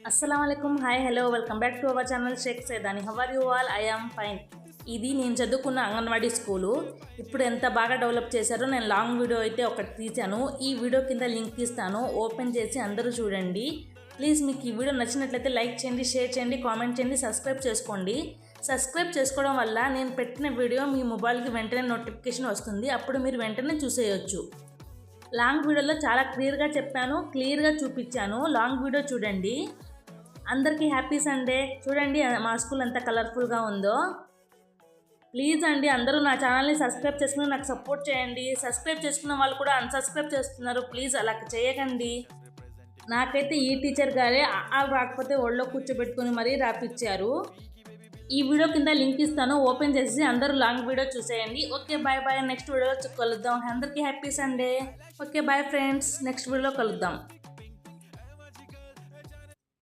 అస్సలాముఅలైకుం. Hi, hello, welcome back to our channel Shaik Saidani. How are you all? I am fine. ఇది నేను చదువుకున్న anganwadi school. ఇప్పుడు ఎంత బాగా డెవలప్ చేశారో. నేను లాంగ్ వీడియో అయితే ఒకటి తీశాను. ఈ వీడియో కింద లింక్ ఇస్తాను, ఓపెన్ చేసి అందరూ చూడండి. ప్లీజ్ మీకు ఈ వీడియో నచ్చినట్లయితే లైక్ చేయండి, షేర్ చేయండి, కామెంట్ చేయండి, సబ్స్క్రైబ్ చేసుకోండి. సబ్స్క్రైబ్ చేసుకోవడం వల్ల నేను పెట్టిన వీడియో మీ మొబైల్కి వెంటనే నోటిఫికేషన్ వస్తుంది. అప్పుడు మీరు వెంటనే చూసేయచ్చు. లాంగ్ వీడియోలో చాలా క్లియర్గా చెప్పాను, క్లియర్గా చూపించాను. లాంగ్ వీడియో చూడండి. అందరికీ హ్యాపీ సండే. చూడండి మా స్కూల్ ఎంత కలర్ఫుల్గా ఉందో. ప్లీజ్ అండి, అందరూ నా ఛానల్ని సబ్స్క్రైబ్ చేసుకుని నాకు సపోర్ట్ చేయండి. సబ్స్క్రైబ్ చేసుకున్న వాళ్ళు కూడా అన్సబ్స్క్రైబ్ చేస్తున్నారు. ప్లీజ్ అలా చేయకండి. నాకైతే ఈ టీచర్ గారే రాకపోతే ఒళ్ళో కూర్చోబెట్టుకుని మరీ రాపిచ్చారు. ఈ వీడియో కింద లింక్ ఇస్తాను, ఓపెన్ చేసి అందరూ లాంగ్ వీడియో చూసేయండి. Okay, bye bye. నెక్స్ట్ వీడియోలో కలుద్దాం. అందరికీ happy Sunday. Okay, bye friends. Next వీడియోలో కలుద్దాం.